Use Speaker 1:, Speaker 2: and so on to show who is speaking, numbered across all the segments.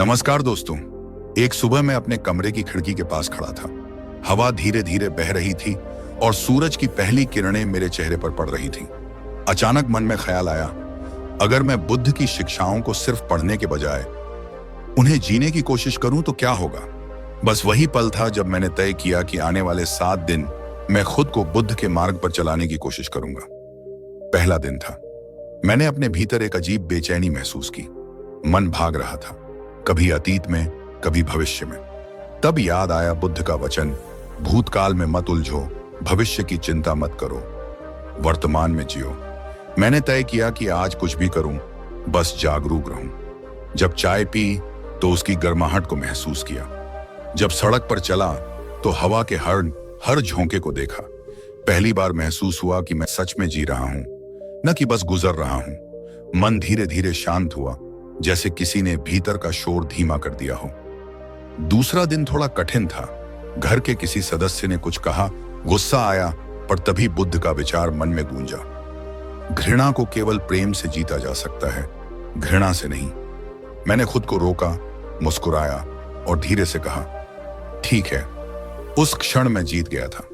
Speaker 1: नमस्कार दोस्तों। एक सुबह मैं अपने कमरे की खिड़की के पास खड़ा था। हवा धीरे धीरे बह रही थी और सूरज की पहली किरणें मेरे चेहरे पर पड़ रही थीं। अचानक मन में ख्याल आया, अगर मैं बुद्ध की शिक्षाओं को सिर्फ पढ़ने के बजाय उन्हें जीने की कोशिश करूं तो क्या होगा। बस वही पल था जब मैंने तय किया कि आने वाले 7 दिन मैं खुद को बुद्ध के मार्ग पर चलाने की कोशिश करूंगा। पहला दिन था। मैंने अपने भीतर एक अजीब बेचैनी महसूस की। मन भाग रहा था, कभी अतीत में, कभी भविष्य में। तब याद आया बुद्ध का वचन, भूतकाल में मत उलझो, भविष्य की चिंता मत करो, वर्तमान में जियो। मैंने तय किया कि आज कुछ भी करूं, बस जागरूक रहूं। जब चाय पी तो उसकी गर्माहट को महसूस किया। जब सड़क पर चला तो हवा के हर झोंके को देखा। पहली बार महसूस हुआ कि मैं सच में जी रहा हूं, न कि बस गुजर रहा हूं। मन धीरे धीरे शांत हुआ, जैसे किसी ने भीतर का शोर धीमा कर दिया हो। दूसरा दिन थोड़ा कठिन था। घर के किसी सदस्य ने कुछ कहा, गुस्सा आया, पर तभी बुद्ध का विचार मन में गूंजा। घृणा को केवल प्रेम से जीता जा सकता है, घृणा से नहीं। मैंने खुद को रोका, मुस्कुराया और धीरे से कहा, ठीक है। उस क्षण मैं जीत गया था,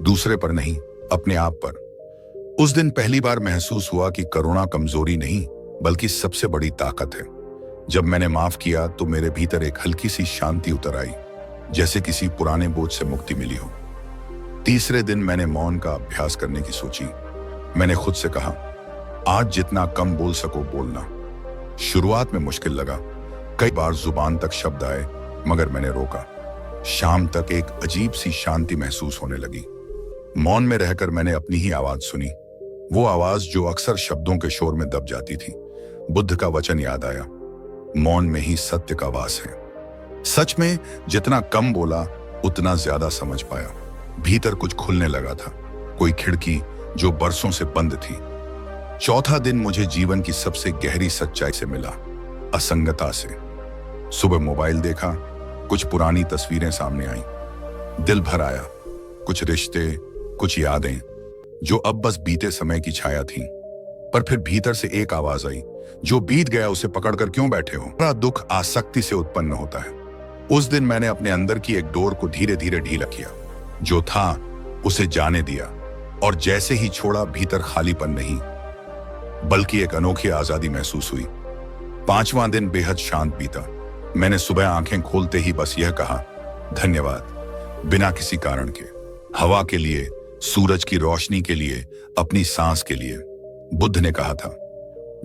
Speaker 1: दूसरे पर नहीं, अपने आप पर। उस दिन पहली बार महसूस हुआ कि करुणा कमजोरी नहीं, बल्कि सबसे बड़ी ताकत है। जब मैंने माफ किया तो मेरे भीतर एक हल्की सी शांति उतर आई, जैसे किसी पुराने बोझ से मुक्ति मिली हो। तीसरे दिन मैंने मौन का अभ्यास करने की सोची। मैंने खुद से कहा, आज जितना कम बोल सको बोलना। शुरुआत में मुश्किल लगा, कई बार जुबान तक शब्द आए, मगर मैंने रोका। शाम तक एक अजीब सी शांति महसूस होने लगी। मौन में रहकर मैंने अपनी ही आवाज सुनी, वो आवाज जो अक्सर शब्दों के शोर में दब जाती थी। बुद्ध का वचन याद आया, मौन में ही सत्य का वास है। सच में जितना कम बोला उतना ज्यादा समझ पाया। भीतर कुछ खुलने लगा था, कोई खिड़की जो बरसों से बंद थी। चौथा दिन मुझे जीवन की सबसे गहरी सच्चाई से मिला, असंगता से। सुबह मोबाइल देखा, कुछ पुरानी तस्वीरें सामने आईं। दिल भर आया, कुछ रिश्ते, कुछ यादें जो अब बस बीते समय की छाया थी। पर फिर भीतर से एक आवाज आई, जो बीत गया उसे पकड़कर क्यों बैठे हो। बड़ा दुख आसक्ति से उत्पन्न होता है। उस दिन मैंने अपने अंदर की एक डोर को धीरे धीरे ढीला किया। जो था उसे जाने दिया, और जैसे ही छोड़ा भीतर खालीपन नहीं, बल्कि एक अनोखी आजादी महसूस हुई। 5वां दिन बेहद शांत बीता। मैंने सुबह आंखें खोलते ही बस यह कहा, धन्यवाद, बिना किसी कारण के। हवा के लिए, सूरज की रोशनी के लिए, अपनी सांस के लिए। बुद्ध ने कहा था,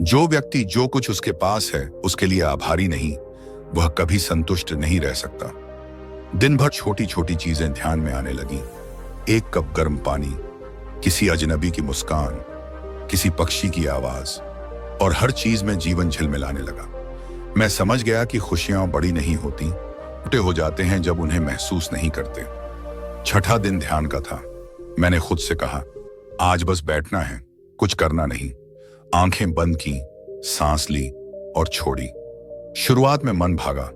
Speaker 1: जो व्यक्ति जो कुछ उसके पास है उसके लिए आभारी नहीं, वह कभी संतुष्ट नहीं रह सकता। दिन भर छोटी छोटी चीजें ध्यान में आने लगी। एक कप गर्म पानी, किसी अजनबी की मुस्कान, किसी पक्षी की आवाज, और हर चीज में जीवन झिलमिलाने लगा। मैं समझ गया कि खुशियां बड़ी नहीं होती, छोटे हो जाते हैं जब उन्हें महसूस नहीं करते। छठा दिन ध्यान का था। मैंने खुद से कहा, आज बस बैठना है, कुछ करना नहीं। आंखें बंद की, सांस ली और छोड़ी। शुरुआत में मन भागा,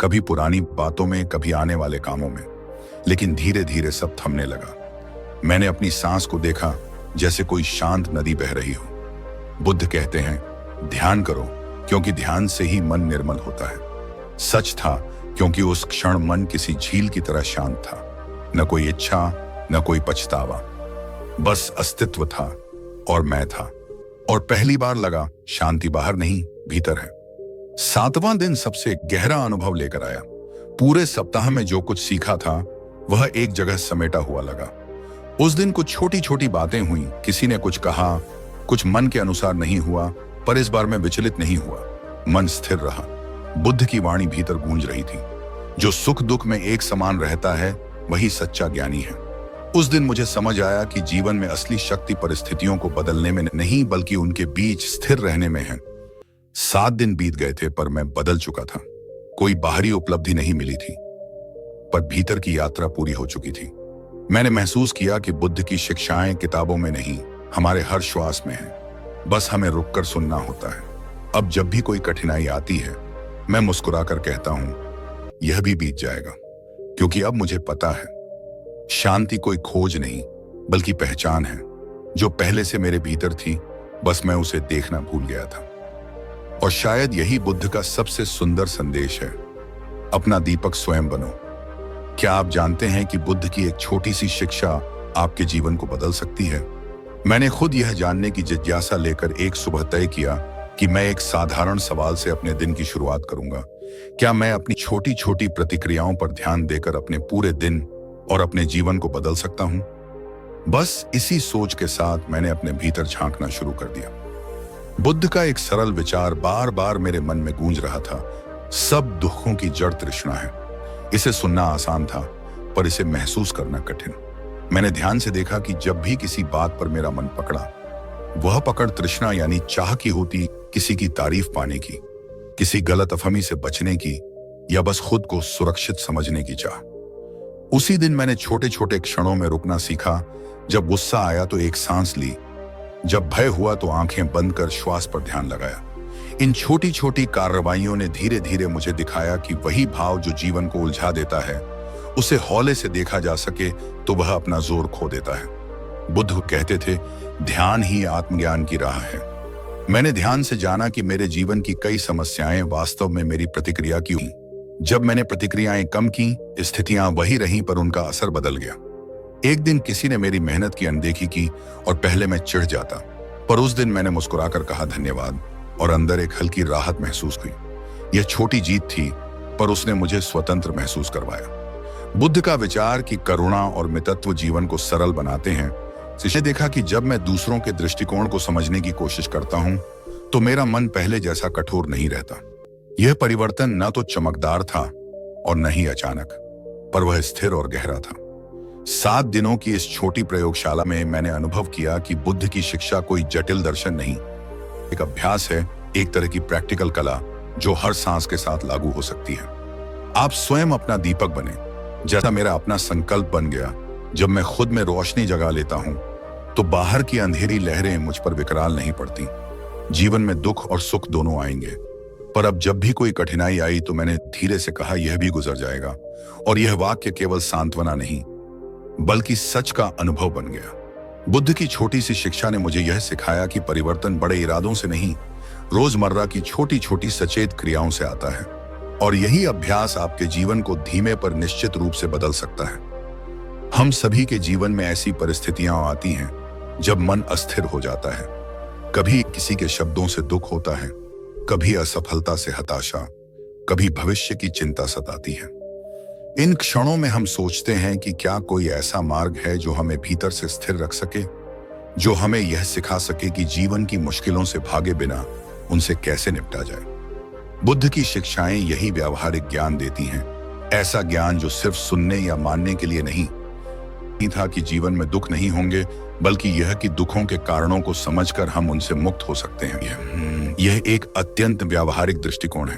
Speaker 1: कभी पुरानी बातों में, कभी आने वाले कामों में, लेकिन धीरे धीरे सब थमने लगा। मैंने अपनी सांस को देखा, जैसे कोई शांत नदी बह रही हो। बुद्ध कहते हैं, ध्यान करो, क्योंकि ध्यान से ही मन निर्मल होता है। सच था, क्योंकि उस क्षण मन किसी झील की तरह शांत था। न कोई इच्छा, न कोई पछतावा, बस अस्तित्व था और मैं था। और पहली बार लगा, शांति बाहर नहीं, भीतर है। 7वां दिन सबसे गहरा अनुभव लेकर आया। पूरे सप्ताह में जो कुछ सीखा था वह एक जगह समेटा हुआ लगा। उस दिन कुछ छोटी छोटी बातें हुई। किसी ने कुछ कहा, कुछ मन के अनुसार नहीं हुआ, पर इस बार मैं विचलित नहीं हुआ। मन स्थिर रहा। बुद्ध की वाणी भीतर गूंज रही थी, जो सुख दुख में एक समान रहता है वही सच्चा ज्ञानी है। उस दिन मुझे समझ आया कि जीवन में असली शक्ति परिस्थितियों को बदलने में नहीं, बल्कि उनके बीच स्थिर रहने में है। 7 दिन बीत गए थे, पर मैं बदल चुका था। कोई बाहरी उपलब्धि नहीं मिली थी, पर भीतर की यात्रा पूरी हो चुकी थी। मैंने महसूस किया कि बुद्ध की शिक्षाएं किताबों में नहीं, हमारे हर श्वास में है। बस हमें रुककर सुनना होता है। अब जब भी कोई कठिनाई आती है, मैं मुस्कुराकर कहता हूं, यह भी बीत जाएगा, क्योंकि अब मुझे पता है, शांति कोई खोज नहीं, बल्कि पहचान है, जो पहले से मेरे भीतर थी, बस मैं उसे देखना भूल गया था। और शायद यही बुद्ध का सबसे सुंदर संदेश है, अपना दीपक स्वयं बनो। क्या आप जानते हैं कि बुद्ध की एक छोटी सी शिक्षा आपके जीवन को बदल सकती है? मैंने खुद यह जानने की जिज्ञासा लेकर एक सुबह तय किया कि मैं एक साधारण सवाल से अपने दिन की शुरुआत करूंगा। क्या मैं अपनी छोटी छोटी प्रतिक्रियाओं पर ध्यान देकर अपने पूरे दिन और अपने जीवन को बदल सकता हूं? बस इसी सोच के साथ मैंने अपने भीतर झांकना शुरू कर दिया। बुद्ध का एक सरल विचार बार बार मेरे मन में गूंज रहा था, सब दुखों की जड़ तृष्णा है। इसे सुनना आसान था, पर इसे महसूस करना कठिन। मैंने ध्यान से देखा कि जब भी किसी बात पर मेरा मन पकड़ा, वह पकड़ तृष्णा यानी चाह की होती, किसी की तारीफ पाने की, किसी गलतफहमी से बचने की, या बस खुद को सुरक्षित समझने की चाह। उसी दिन मैंने छोटे छोटे क्षणों में रुकना सीखा। जब गुस्सा आया तो एक सांस ली, जब भय हुआ तो आंखें बंद कर श्वास पर ध्यान लगाया। इन छोटी छोटी कार्रवाइयों ने धीरे धीरे मुझे दिखाया कि वही भाव जो जीवन को उलझा देता है, उसे हौले से देखा जा सके तो वह अपना जोर खो देता है। बुद्ध कहते थे, ध्यान ही आत्मज्ञान की राह है। मैंने ध्यान से जाना कि मेरे जीवन की कई समस्याएं वास्तव में मेरी प्रतिक्रिया की हुई। जब मैंने प्रतिक्रियाएं कम की, स्थितियां वही रहीं पर उनका असर बदल गया। एक दिन किसी ने मेरी मेहनत की अनदेखी की और पहले मैं चिढ़ जाता, पर उस दिन मैंने मुस्कुराकर कहा धन्यवाद, और अंदर एक हल्की राहत महसूस हुई। यह छोटी जीत थी, पर उसने मुझे स्वतंत्र महसूस करवाया। बुद्ध का विचार कि करुणा और मितत्व जीवन को सरल बनाते हैं। इसने देखा कि जब मैं दूसरों के दृष्टिकोण को समझने की कोशिश करता हूं, तो मेरा मन पहले जैसा कठोर नहीं रहता। यह परिवर्तन न तो चमकदार था और न ही अचानक, पर वह स्थिर और गहरा था। 7 दिनों की इस छोटी प्रयोगशाला में मैंने अनुभव किया कि बुद्ध की शिक्षा कोई जटिल दर्शन नहीं, एक अभ्यास है, एक तरह की प्रैक्टिकल कला जो हर सांस के साथ लागू हो सकती है। आप स्वयं अपना दीपक बने, जैसा मेरा अपना संकल्प बन गया। जब मैं खुद में रोशनी जगा लेता हूं, तो बाहर की अंधेरी लहरें मुझ पर विकराल नहीं पड़ती। जीवन में दुख और सुख दोनों आएंगे, पर अब जब भी कोई कठिनाई आई तो मैंने धीरे से कहा, यह भी गुजर जाएगा। और यह वाक्य केवल सांत्वना नहीं, बल्कि सच का अनुभव बन गया। बुद्ध की छोटी सी शिक्षा ने मुझे यह सिखाया कि परिवर्तन बड़े इरादों से नहीं, रोजमर्रा की छोटी छोटी सचेत क्रियाओं से आता है। और यही अभ्यास आपके जीवन को धीमे पर निश्चित रूप से बदल सकता है। हम सभी के जीवन में ऐसी परिस्थितियां आती हैं जब मन अस्थिर हो जाता है। कभी किसी के शब्दों से दुख होता है, कभी असफलता से हताशा, कभी भविष्य की चिंता सताती है। इन क्षणों में हम सोचते हैं कि क्या कोई ऐसा मार्ग है जो हमें भीतर से स्थिर रख सके, जो हमें यह सिखा सके कि जीवन की मुश्किलों से भागे बिना उनसे कैसे निपटा जाए। बुद्ध की शिक्षाएं यही व्यावहारिक ज्ञान देती हैं, ऐसा ज्ञान जो सिर्फ सुनने या मानने के लिए नहीं था कि जीवन में दुख नहीं होंगे, बल्कि यह कि दुखों के कारणों को समझकर हम उनसे मुक्त हो सकते हैं। यह एक अत्यंत व्यावहारिक दृष्टिकोण है,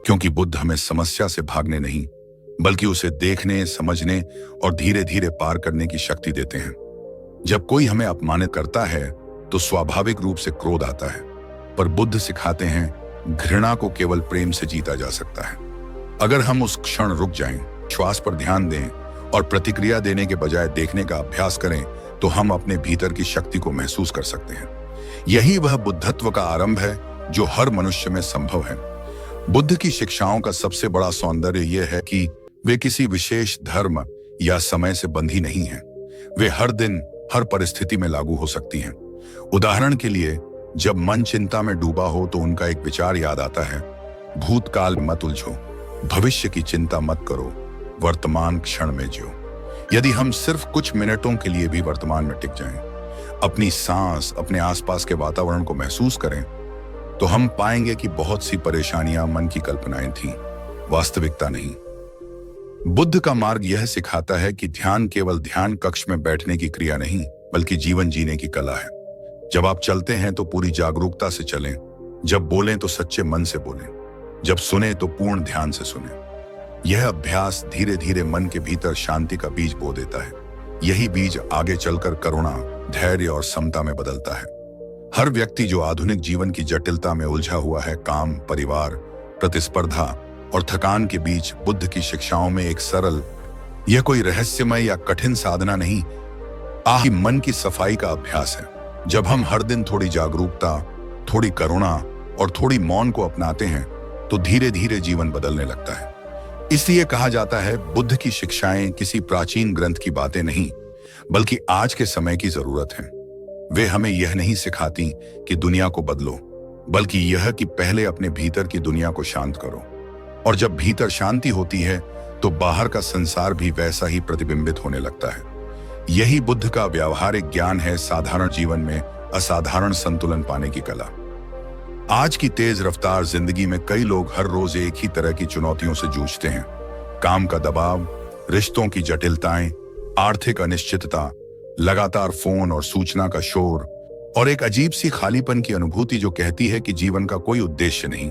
Speaker 1: क्योंकि बुद्ध हमें समस्या से भागने नहीं, बल्कि उसे देखने, समझने और धीरे धीरे पार करने की शक्ति देते हैं। जब कोई हमें अपमानित करता है तो स्वाभाविक रूप से क्रोध आता है, पर बुद्ध सिखाते हैं घृणा को केवल प्रेम से जीता जा सकता है। अगर हम उस क्षण रुक जाएं, श्वास पर ध्यान दें और प्रतिक्रिया देने के बजाय देखने का अभ्यास करें, तो हम अपने भीतर की शक्ति को महसूस कर सकते हैं। यही वह बुद्धत्व का आरंभ है जो हर मनुष्य में संभव है। बुद्ध की शिक्षाओं का सबसे बड़ा सौंदर्य यह है कि वे किसी विशेष धर्म या समय से बंधी नहीं हैं। वे हर दिन, हर परिस्थिति में लागू हो सकती हैं। उदाहरण के लिए, जब मन चिंता में डूबा हो तो उनका एक विचार याद आता है, भूतकाल में मत उलझो, भविष्य की चिंता मत करो, वर्तमान क्षण में जियो। यदि हम सिर्फ कुछ मिनटों के लिए भी वर्तमान में टिक जाएं, अपनी सांस, अपने आसपास के वातावरण को महसूस करें, तो हम पाएंगे कि बहुत सी परेशानियां मन की कल्पनाएं थीं, वास्तविकता नहीं। बुद्ध का मार्ग यह सिखाता है कि ध्यान केवल ध्यान कक्ष में बैठने की क्रिया नहीं, बल्कि जीवन जीने की कला है। जब आप चलते हैं तो पूरी जागरूकता से चलें, जब बोलें तो सच्चे मन से बोलें, जब सुने तो पूर्ण ध्यान से सुने। यह अभ्यास धीरे धीरे मन के भीतर शांति का बीज बो देता है। यही बीज आगे चलकर करुणा, धैर्य और समता में बदलता है। हर व्यक्ति जो आधुनिक जीवन की जटिलता में उलझा हुआ है, काम, परिवार, प्रतिस्पर्धा और थकान के बीच बुद्ध की शिक्षाओं में एक सरल, यह कोई रहस्यमय या कठिन साधना नहीं, मन की सफाई का अभ्यास है। जब हम हर दिन थोड़ी जागरूकता, थोड़ी करुणा और थोड़ी मौन को अपनाते हैं तो धीरे धीरे जीवन बदलने लगता है। इसलिए कहा जाता है बुद्ध की शिक्षाएं किसी प्राचीन ग्रंथ की बातें नहीं, बल्कि आज के समय की जरूरत है। वे हमें यह नहीं सिखाती कि दुनिया को बदलो, बल्कि यह कि पहले अपने भीतर की दुनिया को शांत करो। और जब भीतर शांति होती है तो बाहर का संसार भी वैसा ही प्रतिबिंबित होने लगता है। यही बुद्ध का व्यावहारिक ज्ञान है, साधारण जीवन में असाधारण संतुलन पाने की कला। आज की तेज रफ्तार जिंदगी में कई लोग हर रोज एक ही तरह की चुनौतियों से जूझते हैं। काम का दबाव, रिश्तों की जटिलताएं, आर्थिक अनिश्चितता, लगातार फोन और सूचना का शोर और एक अजीब सी खालीपन की अनुभूति जो कहती है कि जीवन का कोई उद्देश्य नहीं।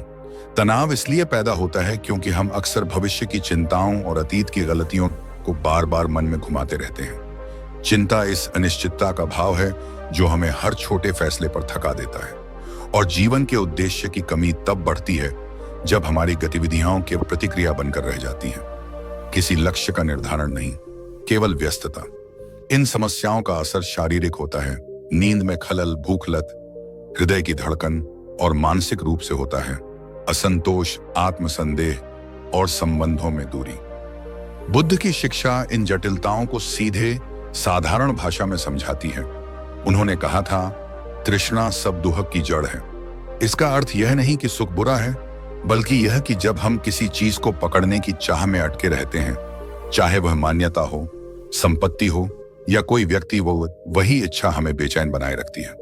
Speaker 1: तनाव इसलिए पैदा होता है क्योंकि हम अक्सर भविष्य की चिंताओं और अतीत की गलतियों को बार बार मन में घुमाते रहते हैं। चिंता इस अनिश्चितता का भाव है जो हमें हर छोटे फैसले पर थका देता है, और जीवन के उद्देश्य की कमी तब बढ़ती है जब हमारी गतिविधियों की प्रतिक्रिया बनकर रह जाती है, किसी लक्ष्य का निर्धारण नहीं, केवल व्यस्तता। इन समस्याओं का असर शारीरिक होता है, नींद में खलल, भूखलत, हृदय की धड़कन, और मानसिक रूप से होता है असंतोष, आत्मसंदेह और संबंधों में दूरी। बुद्ध की शिक्षा इन जटिलताओं को सीधे साधारण भाषा में समझाती है। उन्होंने कहा था, तृष्णा सब दुख की जड़ है। इसका अर्थ यह नहीं कि सुख बुरा है, बल्कि यह कि जब हम किसी चीज को पकड़ने की चाह में अटके रहते हैं, चाहे वह मान्यता हो, संपत्ति हो या कोई व्यक्ति, वही इच्छा हमें बेचैन बनाए रखती है।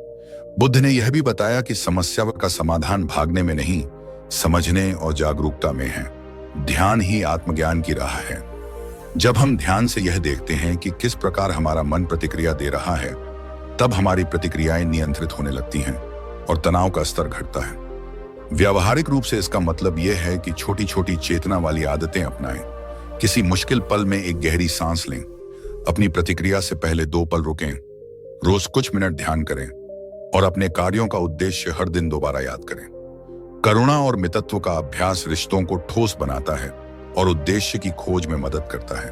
Speaker 1: बुद्ध ने यह भी बताया कि समस्या का समाधान भागने में नहीं, समझने और जागरूकता में है। ध्यान ही आत्मज्ञान की राह है। जब हम ध्यान से यह देखते हैं कि किस प्रकार हमारा मन प्रतिक्रिया दे रहा है, तब हमारी प्रतिक्रियाएं नियंत्रित होने लगती हैं और तनाव का स्तर घटता है। व्यावहारिक रूप से इसका मतलब यह है कि छोटी छोटी चेतना वाली आदतें अपनाएं। किसी मुश्किल पल में एक गहरी सांस लें, अपनी प्रतिक्रिया से पहले 2 पल रुकें, रोज कुछ मिनट ध्यान करें और अपने कार्यों का उद्देश्य हर दिन दोबारा याद करें। करुणा और मितत्व का अभ्यास रिश्तों को ठोस बनाता है और उद्देश्य की खोज में मदद करता है,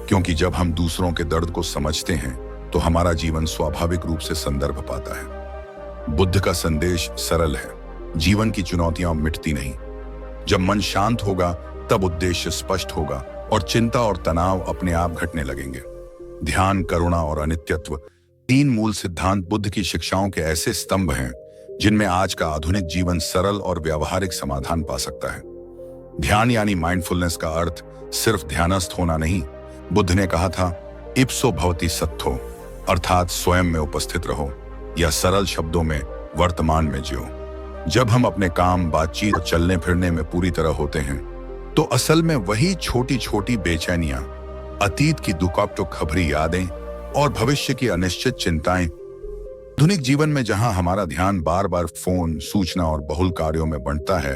Speaker 1: क्योंकि जब हम दूसरों के दर्द को समझते हैं तो हमारा जीवन स्वाभाविक रूप से संदर्भ पाता है। बुद्ध का संदेश सरल है, जीवन की चुनौतियां मिटती नहीं। जब मन शांत होगा तब उद्देश्य स्पष्ट होगा और चिंता और तनाव अपने आप घटने लगेंगे। ध्यान, करुणा और अनित्यत्व, 3 मूल सिद्धांत बुद्ध की शिक्षाओं के ऐसे स्तंभ हैं जिनमें आज का आधुनिक जीवन सरल और व्यावहारिक समाधान पा सकता है। ध्यान यानी माइंडफुलनेस का अर्थ सिर्फ ध्यानस्थ होना नहीं। बुद्ध ने कहा था, इप्सो भवति सत्थो, अर्थात स्वयं में उपस्थित रहो, या सरल शब्दों में वर्तमान में जियो। जब हम अपने काम, बातचीत और चलने फिरने में पूरी तरह होते हैं तो असल में वही छोटी छोटी बेचैनियां, अतीत की दुखापटो खबरी यादें और भविष्य की अनिश्चित चिंताएं, आधुनिक जीवन में जहां हमारा ध्यान बार बार फोन, सूचना और बहुल कार्यों में बढ़ता है,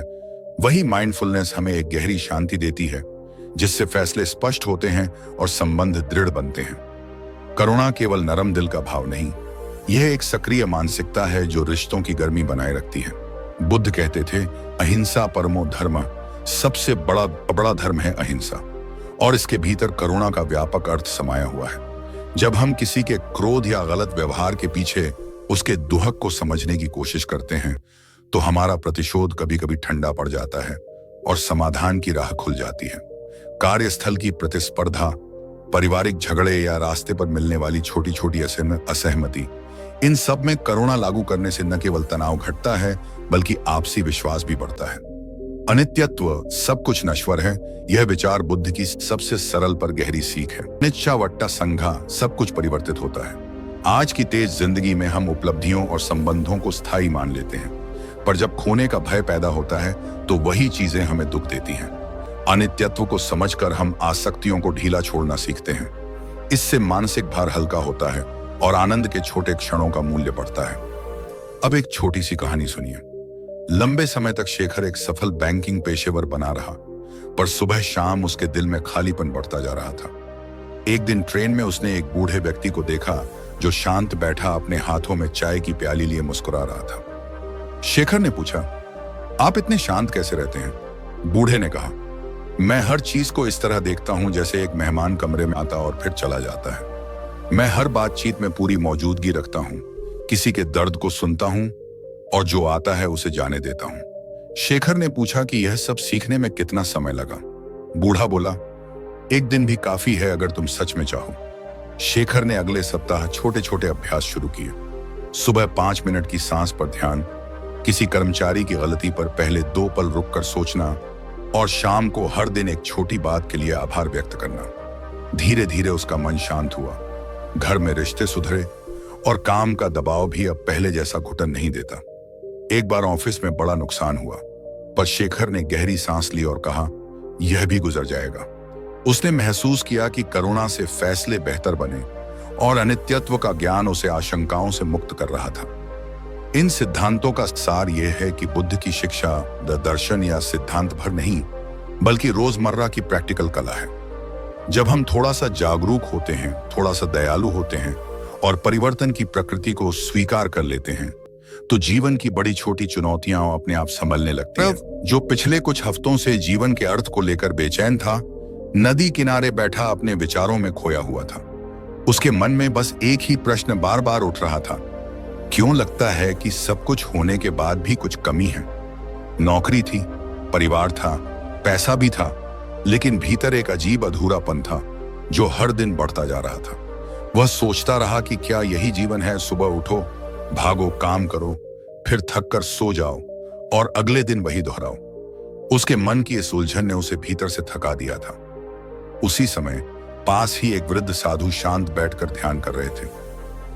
Speaker 1: वही माइंडफुलनेस हमें एक गहरी शांति देती है, जिससे फैसले स्पष्ट होते हैं और संबंध दृढ़ बनते हैं। करुणा केवल नरम दिल का भाव नहीं, यह एक सक्रिय मानसिकता है जो रिश्तों की गर्मी बनाए रखती है। बुद्ध कहते थे, अहिंसा परमो धर्म, सबसे बड़ा धर्म है अहिंसा, और इसके भीतर करुणा का व्यापक अर्थ समाया हुआ है। जब हम किसी के क्रोध या गलत व्यवहार के पीछे उसके दुहक को समझने की कोशिश करते हैं तो हमारा प्रतिशोध कभी कभी ठंडा पड़ जाता है और समाधान की राह खुल जाती है। कार्यस्थल की प्रतिस्पर्धा, पारिवारिक झगड़े या रास्ते पर मिलने वाली छोटी छोटी असहमति, इन सब में करुणा लागू करने से न केवल तनाव घटता है बल्कि आपसी विश्वास भी बढ़ता है। अनित्यत्व, सब कुछ नश्वर है, यह विचार बुद्ध की सबसे सरल पर गहरी सीख है। निच्चावट्टा संघा, सब कुछ परिवर्तित होता है। आज की तेज जिंदगी में हम उपलब्धियों और संबंधों को स्थायी मान लेते हैं, पर जब खोने का भय पैदा होता है तो वही चीजें हमें दुख देती हैं। अनित्यत्व को समझकर हम आसक्तियों को ढीला छोड़ना सीखते हैं। इससे मानसिक भार हल्का होता है और आनंद के छोटे क्षणों का मूल्य बढ़ता है। अब एक छोटी सी कहानी सुनिए। लंबे समय तक शेखर एक सफल बैंकिंग पेशेवर बना रहा, पर सुबह शाम उसके दिल में खालीपन बढ़ता जा रहा था। एक दिन ट्रेन में उसने एक बूढ़े व्यक्ति को देखा जो शांत बैठा अपने हाथों में चाय की प्याली लिए मुस्कुरा रहा था। शेखर ने पूछा, आप इतने शांत कैसे रहते हैं? बूढ़े ने कहा, मैं हर चीज को इस तरह देखता हूं जैसे एक मेहमान कमरे में आता और फिर चला जाता है। मैं हर बातचीत में पूरी मौजूदगी रखता हूं, किसी के दर्द को सुनता हूं और जो आता है उसे जाने देता हूं। शेखर ने पूछा कि यह सब सीखने में कितना समय लगा। बूढ़ा बोला, एक दिन भी काफी है अगर तुम सच में चाहो। शेखर ने अगले सप्ताह छोटे छोटे अभ्यास शुरू किए। सुबह 5 मिनट की सांस पर ध्यान, किसी कर्मचारी की गलती पर पहले 2 पल रुककर सोचना और शाम को हर दिन एक छोटी बात के लिए आभार व्यक्त करना। धीरे धीरे उसका मन शांत हुआ। घर में रिश्ते सुधरे और काम का दबाव भी अब पहले जैसा घुटन नहीं देता। एक बार ऑफिस में बड़ा नुकसान हुआ, पर शेखर ने गहरी सांस ली और कहा, यह भी गुजर जाएगा। उसने महसूस किया कि करुणा से फैसले बेहतर बने और अनित्यत्व का ज्ञान उसे आशंकाओं से मुक्त कर रहा था। इन सिद्धांतों का सार यह है कि बुद्ध की शिक्षा दर्शन या सिद्धांत भर नहीं, बल्कि रोजमर्रा की प्रैक्टिकल कला है। जब हम थोड़ा सा जागरूक होते हैं, थोड़ा सा दयालु होते हैं और परिवर्तन की प्रकृति को स्वीकार कर लेते हैं, तो जीवन की बड़ी छोटी चुनौतियां अपने आप संभलने लगती हैं। जो पिछले कुछ हफ्तों से जीवन के अर्थ को लेकर बेचैन था, नदी किनारे बैठा अपने विचारों में खोया हुआ था। उसके मन में बस एक ही प्रश्न बार बार उठ रहा था, क्यों लगता है कि सब कुछ होने के बाद भी कुछ कमी है? नौकरी थी, परिवार था, पैसा भी था, लेकिन भीतर एक अजीब अधूरापन था जो हर दिन बढ़ता जा रहा था। वह सोचता रहा कि क्या यही जीवन है? सुबह उठो, भागो, काम करो, फिर थक कर सो जाओ और अगले दिन वही दोहराओ। उसके मन की इस उलझन ने उसे भीतर से थका दिया था। उसी समय पास ही एक वृद्ध साधु शांत बैठकर ध्यान कर रहे थे।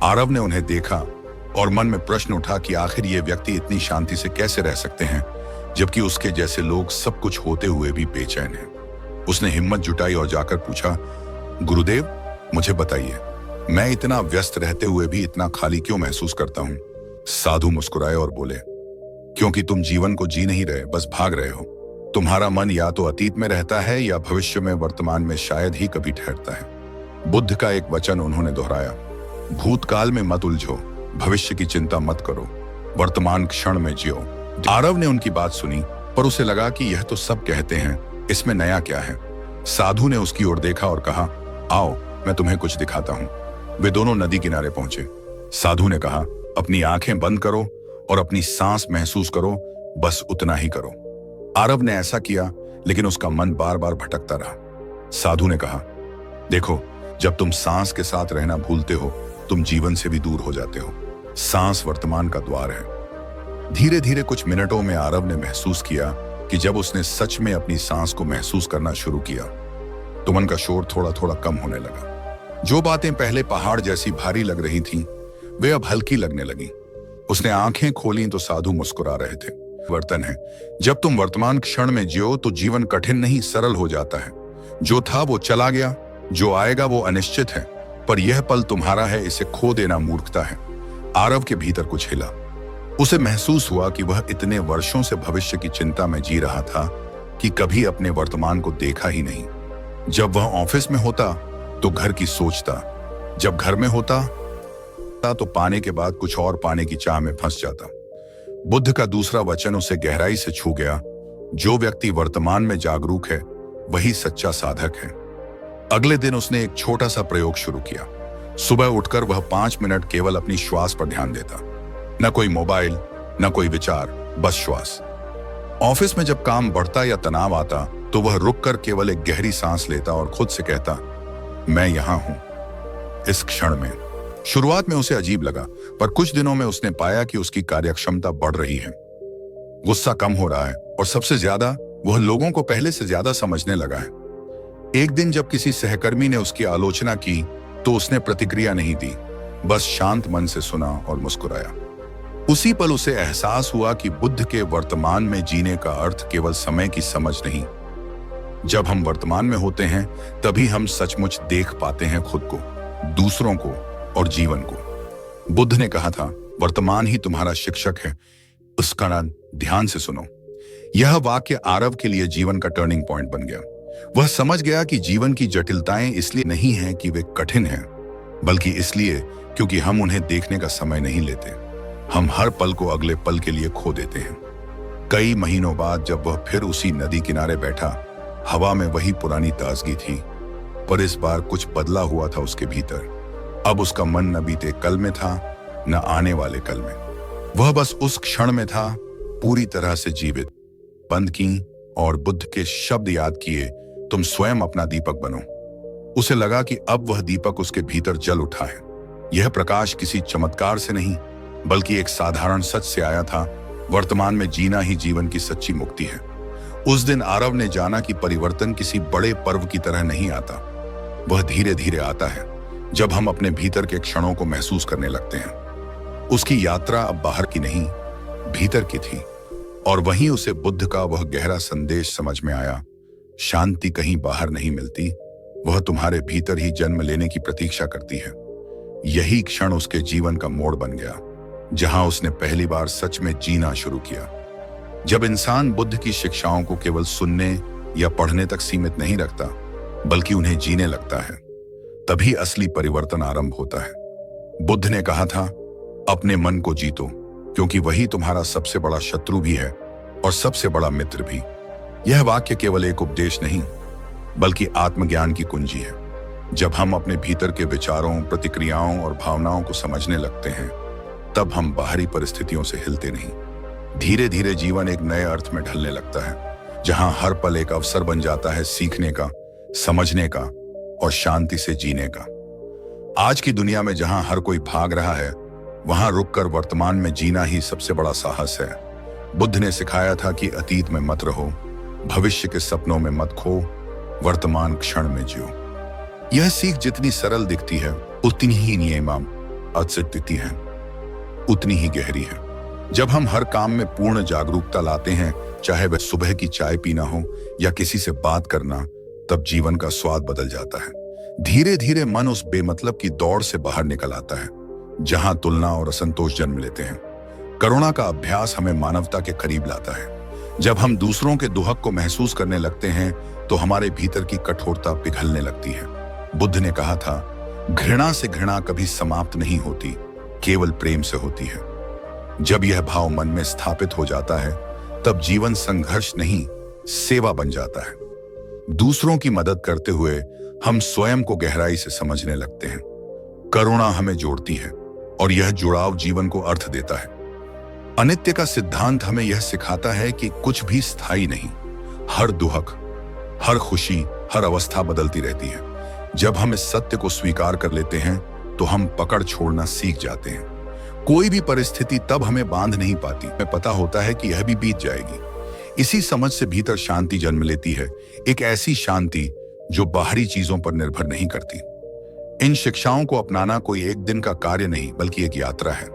Speaker 1: आरव ने उन्हें देखा और मन में प्रश्न उठा कि आखिर ये व्यक्ति इतनी शांति से कैसे रह सकते हैं, जबकि उसके जैसे लोग सब कुछ होते हुए भी बेचैन हैं। उसने हिम्मत जुटाई और जाकर पूछा, गुरुदेव, मुझे बताइए, मैं इतना व्यस्त रहते हुए भी इतना खाली क्यों महसूस करता हूं? साधु मुस्कुराए और बोले, क्योंकि तुम जीवन को जी नहीं रहे, बस भाग रहे हो। तुम्हारा मन या तो अतीत में रहता है या भविष्य में, वर्तमान में शायद ही कभी ठहरता है। बुद्ध का एक वचन उन्होंने दोहराया, भूतकाल में मत उलझो, भविष्य की चिंता मत करो, वर्तमान क्षण में जियो। आरव ने उनकी बात सुनी, पर उसे लगा कि यह तो सब कहते हैं, इसमें नया क्या है? साधु ने उसकी ओर देखा और कहा, आओ मैं तुम्हें कुछ दिखाता हूं। वे दोनों नदी किनारे पहुंचे। साधु ने कहा, अपनी आंखें बंद करो और अपनी सांस महसूस करो, बस उतना ही करो। आरव ने ऐसा किया, लेकिन उसका मन बार बार भटकता रहा। साधु ने कहा, देखो, जब तुम सांस के साथ रहना भूलते हो, तुम जीवन से भी दूर हो जाते हो। सांस वर्तमान का द्वार है। धीरे धीरे कुछ मिनटों में आरव ने महसूस किया कि जब उसने सच में अपनी सांस को महसूस करना शुरू किया, तो मन का शोर थोड़ा थोड़ा कम होने लगा। जो बातें पहले पहाड़ जैसी भारी लग रही थीं, वे अब हल्की लगने लगी। उसने आंखें खोली तो साधु मुस्कुरा रहे थे। वर्तन है, जब तुम वर्तमान क्षण में जियो तो जीवन कठिन नहीं, सरल हो जाता है। जो था वो चला गया, जो आएगा वो अनिश्चित है, पर यह पल तुम्हारा है, इसे खो देना मूर्खता है। आरव के भीतर कुछ हिला। उसे महसूस हुआ कि वह इतने वर्षों से भविष्य की चिंता में जी रहा था कि कभी अपने वर्तमान को देखा ही नहीं। जब वह ऑफिस में होता तो घर की सोचता, जब घर में होता तो पाने के बाद कुछ और पाने की चाह में फंस जाता। बुद्ध का दूसरा वचन उसे गहराई से छू गया, जो व्यक्ति वर्तमान में जागरूक है वही सच्चा साधक है। अगले दिन उसने एक छोटा सा प्रयोग शुरू किया। सुबह उठकर वह 5 मिनट केवल अपनी श्वास पर ध्यान देता। न कोई मोबाइल, न कोई विचार, बस श्वास। ऑफिस में जब काम बढ़ता या तनाव आता तो वह रुककर केवल एक गहरी सांस लेता और खुद से कहता, मैं यहां हूं, इस क्षण में। शुरुआत में उसे अजीब लगा, पर कुछ दिनों में उसने पाया कि उसकी कार्यक्षमता बढ़ रही है, गुस्सा कम हो रहा है और सबसे ज्यादा वह लोगों को पहले से ज्यादा समझने लगा है। एक दिन जब किसी सहकर्मी ने उसकी आलोचना की तो उसने प्रतिक्रिया नहीं दी, बस शांत मन से सुना और मुस्कुराया। उसी पल उसे एहसास हुआ कि बुद्ध के वर्तमान में जीने का अर्थ केवल समय की समझ नहीं। जब हम वर्तमान में होते हैं तभी हम सचमुच देख पाते हैं खुद को, दूसरों को और जीवन को। बुद्ध ने कहा था, वर्तमान ही तुम्हारा शिक्षक है, उसका नाम ध्यान से सुनो। यह वाक्य आरव के लिए जीवन का टर्निंग पॉइंट बन गया। वह समझ गया कि जीवन की जटिलताएं इसलिए नहीं हैं कि वे कठिन हैं, बल्कि इसलिए क्योंकि हम उन्हें देखने का समय नहीं लेते। हम हर पल को अगले पल के लिए खो देते हैं। कई महीनों बाद जब वह फिर उसी नदी किनारे बैठा, हवा में वही पुरानी ताजगी थी, पर इस बार कुछ बदला हुआ था उसके भीतर। अब उसका मन न बीते कल में था, न आने वाले कल में। वह बस उस क्षण में था, पूरी तरह से जीवित। बंद की और बुद्ध के शब्द याद किए, तुम स्वयं अपना दीपक बनो। उसे लगा कि अब वह दीपक उसके भीतर जल उठा है। यह प्रकाश किसी चमत्कार से नहीं, बल्कि एक साधारण सच से आया था। वर्तमान में जीना ही जीवन की सच्ची मुक्ति है। उस दिन आरव ने जाना कि परिवर्तन किसी बड़े पर्व की तरह नहीं आता। वह धीरे धीरे आता है, जब हम अपने भीतर के क्षणों को महसूस करने लगते हैं। उसकी यात्रा अब बाहर की नहीं, भीतर की थी। और वहीं उसे बुद्ध का वह गहरा संदेश समझ में आया, शांति कहीं बाहर नहीं मिलती, वह तुम्हारे भीतर ही जन्म लेने की प्रतीक्षा करती है। यही क्षण उसके जीवन का मोड़ बन गया, जहां उसने पहली बार सच में जीना शुरू किया। जब इंसान बुद्ध की शिक्षाओं को केवल सुनने या पढ़ने तक सीमित नहीं रखता, बल्कि उन्हें जीने लगता है, तभी असली परिवर्तन आरंभ होता है। बुद्ध ने कहा था, अपने मन को जीतो, क्योंकि वही तुम्हारा सबसे बड़ा शत्रु भी है और सबसे बड़ा मित्र भी। यह वाक्य केवल एक उपदेश नहीं, बल्कि आत्मज्ञान की कुंजी है। जब हम अपने भीतर के विचारों, प्रतिक्रियाओं और भावनाओं को समझने लगते हैं, तब हम बाहरी परिस्थितियों से हिलते नहीं। धीरे धीरे जीवन एक नए अर्थ में ढलने लगता है, जहां हर पल एक अवसर बन जाता है सीखने का, समझने का और शांति से जीने का। आज की दुनिया में जहां हर कोई भाग रहा है, वहां रुककर वर्तमान में जीना ही सबसे बड़ा साहस है। बुद्ध ने सिखाया था कि अतीत में मत रहो, भविष्य के सपनों में मत खो, वर्तमान क्षण में जियो। यह सीख जितनी सरल दिखती है, उतनी ही नियमम दिखती है, उतनी ही गहरी है। जब हम हर काम में पूर्ण जागरूकता लाते हैं, चाहे वह सुबह की चाय पीना हो या किसी से बात करना, तब जीवन का स्वाद बदल जाता है। धीरे धीरे मन उस बेमतलब की दौड़ से बाहर निकल आता है, जहां तुलना और असंतोष जन्म लेते हैं। करुणा का अभ्यास हमें मानवता के करीब लाता है। जब हम दूसरों के दुहक को महसूस करने लगते हैं, तो हमारे भीतर की कठोरता पिघलने लगती है। बुद्ध ने कहा था, घृणा से घृणा कभी समाप्त नहीं होती, केवल प्रेम से होती है। जब यह भाव मन में स्थापित हो जाता है, तब जीवन संघर्ष नहीं, सेवा बन जाता है। दूसरों की मदद करते हुए हम स्वयं को गहराई से समझने लगते हैं। करुणा हमें जोड़ती है और यह जुड़ाव जीवन को अर्थ देता है। अनित्य का सिद्धांत हमें यह सिखाता है कि कुछ भी स्थायी नहीं। हर दुहक, हर खुशी, हर अवस्था बदलती रहती है। जब हम इस सत्य को स्वीकार कर लेते हैं, तो हम पकड़ छोड़ना सीख जाते हैं। कोई भी परिस्थिति तब हमें बांध नहीं पाती। हमें पता होता है कि यह भी बीत जाएगी। इसी समझ से भीतर शांति जन्म लेती है, एक ऐसी शांति जो बाहरी चीजों पर निर्भर नहीं करती। इन शिक्षाओं को अपनाना कोई एक दिन का कार्य नहीं, बल्कि एक यात्रा है।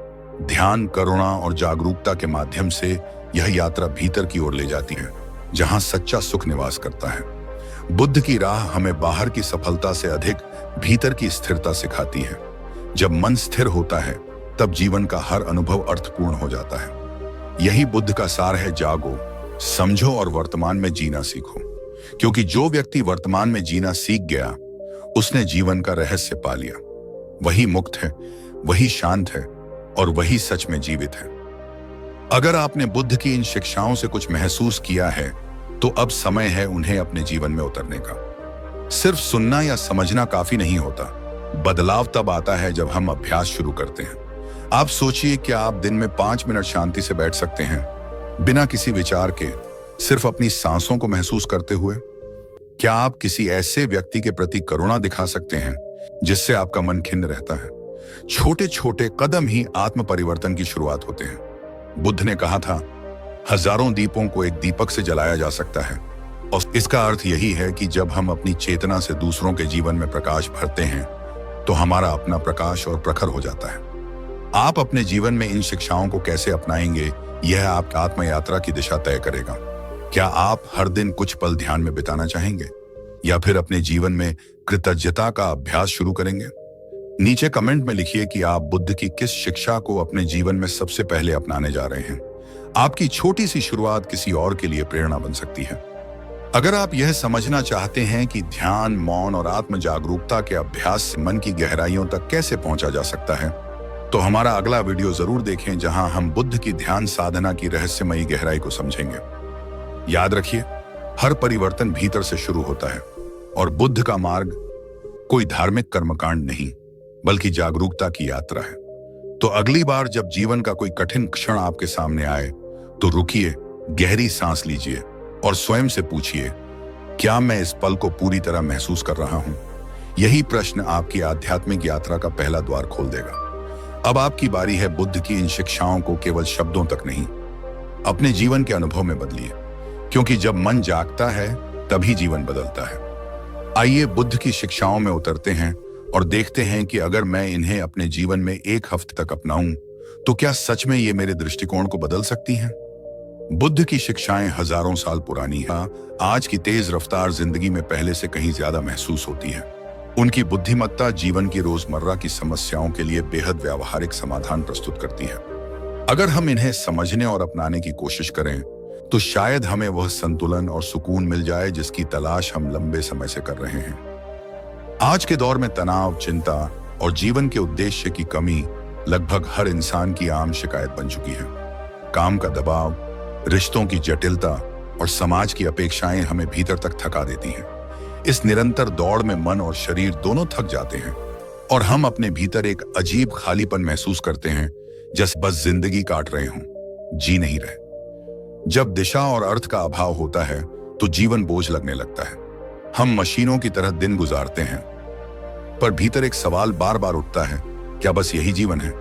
Speaker 1: ध्यान, करुणा और जागरूकता के माध्यम से यह यात्रा भीतर की ओर ले जाती है, जहां सच्चा सुख निवास करता है। बुद्ध की राह हमें बाहर की सफलता से अधिक भीतर की स्थिरता सिखाती है। जब मन स्थिर होता है, तब जीवन का हर अनुभव अर्थपूर्ण हो जाता है। यही बुद्ध का सार है, जागो, समझो और वर्तमान में जीना सीखो। क्योंकि जो व्यक्ति वर्तमान में जीना सीख गया, उसने जीवन का रहस्य पा लिया। वही मुक्त है, वही शांत है और वही सच में जीवित है। अगर आपने बुद्ध की इन शिक्षाओं से कुछ महसूस किया है, तो अब समय है उन्हें अपने जीवन में उतरने का। सिर्फ सुनना या समझना काफी नहीं होता। बदलाव तब आता है जब हम अभ्यास शुरू करते हैं। आप सोचिए, क्या आप दिन में 5 मिनट शांति से बैठ सकते हैं, बिना किसी विचार के, सिर्फ अपनी सांसों को महसूस करते हुए? क्या आप किसी ऐसे व्यक्ति के प्रति करुणा दिखा सकते हैं जिससे आपका मन खिन्न रहता है? छोटे छोटे कदम ही आत्म परिवर्तन की शुरुआत होते हैं। बुद्ध ने कहा था, हजारों दीपों को एक दीपक से जलाया जा सकता है। और इसका अर्थ यही है कि जब हम अपनी चेतना से दूसरों के जीवन में प्रकाश भरते हैं, तो हमारा अपना प्रकाश और प्रखर हो जाता है। आप अपने जीवन में इन शिक्षाओं को कैसे अपनाएंगे, यह आपकी आत्म यात्रा की दिशा तय करेगा। क्या आप हर दिन कुछ पल ध्यान में बिताना चाहेंगे, या फिर अपने जीवन में कृतज्ञता का अभ्यास शुरू करेंगे? नीचे कमेंट में लिखिए कि आप बुद्ध की किस शिक्षा को अपने जीवन में सबसे पहले अपनाने जा रहे हैं। आपकी छोटी सी शुरुआत किसी और के लिए प्रेरणा बन सकती है। अगर आप यह समझना चाहते हैं कि ध्यान, मौन और आत्म जागरूकता के अभ्यास से मन की गहराइयों तक कैसे पहुंचा जा सकता है, तो हमारा अगला वीडियो जरूर देखें, जहां हम बुद्ध की ध्यान साधना की रहस्यमयी गहराई को समझेंगे। याद रखिए, हर परिवर्तन भीतर से शुरू होता है और बुद्ध का मार्ग कोई धार्मिक कर्मकांड नहीं, बल्कि जागरूकता की यात्रा है। तो अगली बार जब जीवन का कोई कठिन क्षण आपके सामने आए, तो रुकिए, गहरी सांस लीजिए और स्वयं से पूछिए, क्या मैं इस पल को पूरी तरह महसूस कर रहा हूं? यही प्रश्न आपकी आध्यात्मिक यात्रा का पहला द्वार खोल देगा। अब आपकी बारी है बुद्ध की इन शिक्षाओं को केवल शब्दों तक नहीं, अपने जीवन के अनुभव में बदलिए, क्योंकि जब मन जागता है तभी जीवन बदलता है। आइए बुद्ध की शिक्षाओं में उतरते हैं और देखते हैं कि अगर मैं इन्हें अपने जीवन में एक हफ्ते तक अपनाऊं तो क्या सच में ये मेरे दृष्टिकोण को बदल सकती हैं। बुद्ध की शिक्षाएं हजारों साल पुरानी हैं, आज की तेज रफ्तार जिंदगी में पहले से कहीं ज्यादा महसूस होती है। उनकी बुद्धिमत्ता जीवन की रोजमर्रा की समस्याओं के लिए बेहद व्यावहारिक समाधान प्रस्तुत करती है। अगर हम इन्हें समझने और अपनाने की कोशिश करें तो शायद हमें वह संतुलन और सुकून मिल जाए जिसकी तलाश हम लंबे समय से कर रहे हैं। आज के दौर में तनाव, चिंता और जीवन के उद्देश्य की कमी लगभग हर इंसान की आम शिकायत बन चुकी है। काम का दबाव, रिश्तों की जटिलता और समाज की अपेक्षाएं हमें भीतर तक थका देती हैं। इस निरंतर दौड़ में मन और शरीर दोनों थक जाते हैं और हम अपने भीतर एक अजीब खालीपन महसूस करते हैं, जैसे बस जिंदगी काट रहे हों, जी नहीं रहे। जब दिशा और अर्थ का अभाव होता है तो जीवन बोझ लगने लगता है। हम मशीनों की तरह दिन गुजारते हैं, पर भीतर एक सवाल बार बार उठता है, क्या बस यही जीवन है?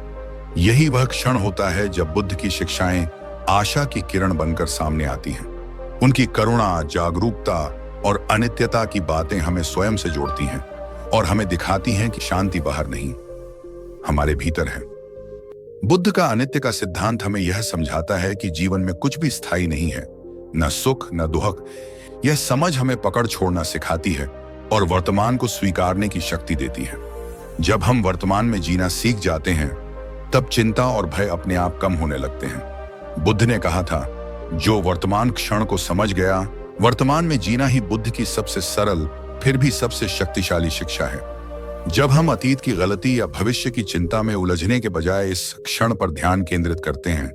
Speaker 1: यही वह क्षण होता है जब बुद्ध की शिक्षाएं आशा की किरण बनकर सामने आती हैं। उनकी करुणा, जागरूकता और अनित्यता की बातें हमें स्वयं से जोड़ती हैं और हमें दिखाती हैं कि शांति बाहर नहीं, हमारे भीतर है। बुद्ध का अनित्य का सिद्धांत हमें यह समझाता है कि जीवन में कुछ भी स्थायी नहीं है, न सुख न दुख। यह समझ हमें पकड़ छोड़ना सिखाती है और वर्तमान को स्वीकारने की शक्ति देती है। जब हम वर्तमान में जीना सीख जाते हैं तब चिंता और भय अपने आप कम होने लगते हैं। बुद्ध ने कहा था, जो वर्तमान क्षण को समझ गया, वर्तमान में जीना ही बुद्ध की सबसे सरल फिर भी सबसे शक्तिशाली शिक्षा है। जब हम अतीत की गलती या भविष्य की चिंता में उलझने के बजाय इस क्षण पर ध्यान केंद्रित करते हैं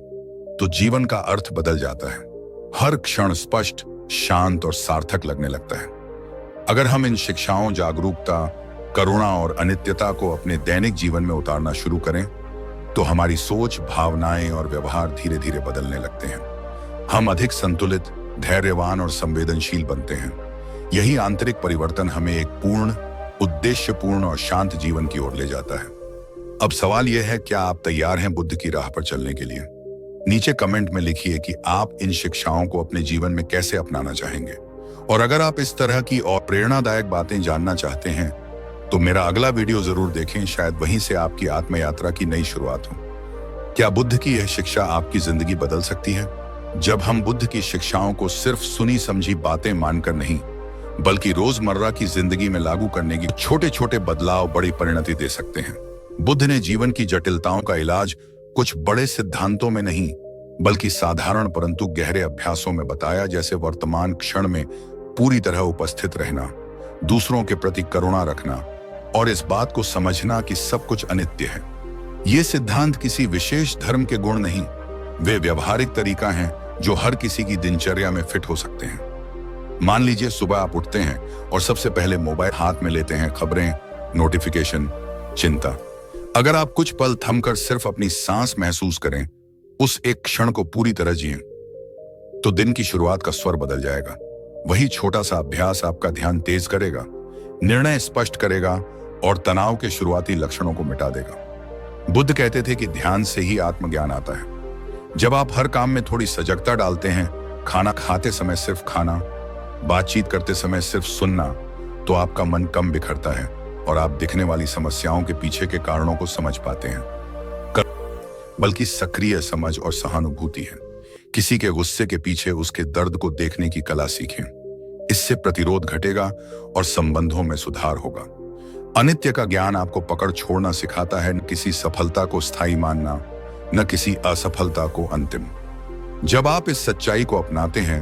Speaker 1: तो जीवन का अर्थ बदल जाता है। हर क्षण स्पष्ट, शांत और सार्थक लगने लगता है। अगर हम इन शिक्षाओं, जागरूकता, करुणा और अनित्यता को अपने दैनिक जीवन में उतारना शुरू करें तो हमारी सोच, भावनाएं और व्यवहार धीरे धीरे बदलने लगते हैं। हम अधिक संतुलित, धैर्यवान और संवेदनशील बनते हैं। यही आंतरिक परिवर्तन हमें एक पूर्ण, उद्देश्यपूर्ण और शांत जीवन की ओर ले जाता है। अब सवाल यह है, क्या आप तैयार हैं बुद्ध की राह पर चलने के लिए? नीचे कमेंट में लिखिए कि आप इन शिक्षाओं को अपने जीवन में कैसे अपनाना चाहेंगे। और अगर आप इस तरह की और प्रेरणादायक बातें जानना चाहते हैं तो मेरा अगला वीडियो जरूर देखें, शायद वहीं से आपकी आत्म यात्रा की नई शुरुआत हो। क्या बुद्ध की यह शिक्षा आपकी जिंदगी बदल सकती है? जब हम बुद्ध की शिक्षाओं को सिर्फ सुनी समझी बातें मानकर नहीं, बल्कि रोजमर्रा की जिंदगी में लागू करने की छोटे छोटे बदलाव बड़ी परिणति दे सकते हैं। बुद्ध ने जीवन की जटिलताओं का इलाज कुछ बड़े सिद्धांतों में नहीं, बल्कि साधारण परंतु गहरे अभ्यासों में बताया, जैसे वर्तमान क्षण में पूरी तरह उपस्थित रहना, दूसरों के प्रति करुणा रखना और इस बात को समझना कि सब कुछ अनित्य है। ये सिद्धांत किसी विशेष धर्म के गुण नहीं, वे व्यवहारिक तरीका हैं जो हर किसी की दिनचर्या में फिट हो सकते हैं। मान लीजिए सुबह आप उठते हैं और सबसे पहले मोबाइल हाथ में लेते हैं। खबरें, नोटिफिकेशन, चिंता। अगर आप कुछ पल थमकर सिर्फ अपनी सांस महसूस करें, उस एक क्षण को पूरी तरह जिएं, तो दिन की शुरुआत का स्वर बदल जाएगा। वही छोटा सा अभ्यास आपका ध्यान तेज करेगा, निर्णय स्पष्ट करेगा और तनाव के शुरुआती लक्षणों को मिटा देगा। बुद्ध कहते थे कि ध्यान से ही आत्मज्ञान आता है। जब आप हर काम में थोड़ी सजगता डालते हैं, खाना खाते समय सिर्फ खाना, बातचीत करते समय सिर्फ सुनना, तो आपका मन कम बिखरता है और आप दिखने वाली समस्याओं के पीछे के कारणों को समझ पाते हैं, बल्कि सक्रिय समझ और सहानुभूति है। किसी के गुस्से के पीछे उसके दर्द को देखने की कला सीखें। इससे प्रतिरोध घटेगा और संबंधों में सुधार होगा। अनित्य का ज्ञान आपको पकड़ छोड़ना सिखाता है, न किसी सफलता को स्थायी मानना, न किसी असफलता को अंतिम। जब आप इस सच्चाई को अपनाते हैं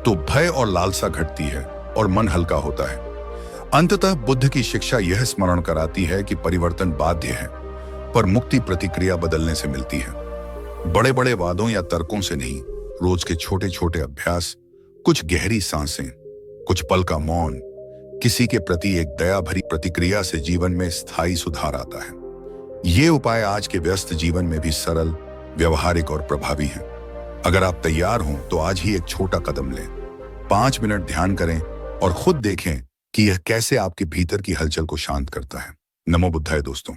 Speaker 1: तो भय और लालसा घटती है और मन हल्का होता है। अंततः बुद्ध की शिक्षा यह स्मरण कराती है कि परिवर्तन बाध्य है, पर मुक्ति प्रतिक्रिया बदलने से मिलती है। बड़े बड़े वादों या तर्कों से नहीं, रोज के छोटे छोटे अभ्यास, कुछ गहरी सांसें, कुछ पल का मौन, किसी के प्रति एक दया भरी प्रतिक्रिया से जीवन में स्थायी सुधार आता है। ये उपाय आज के व्यस्त जीवन में भी सरल, व्यवहारिक और प्रभावी हैं। अगर आप तैयार हों तो आज ही एक छोटा कदम लें। 5 मिनट ध्यान करें और खुद देखें कि यह कैसे आपके भीतर की हलचल को शांत करता है। नमो बुद्धाय दोस्तों।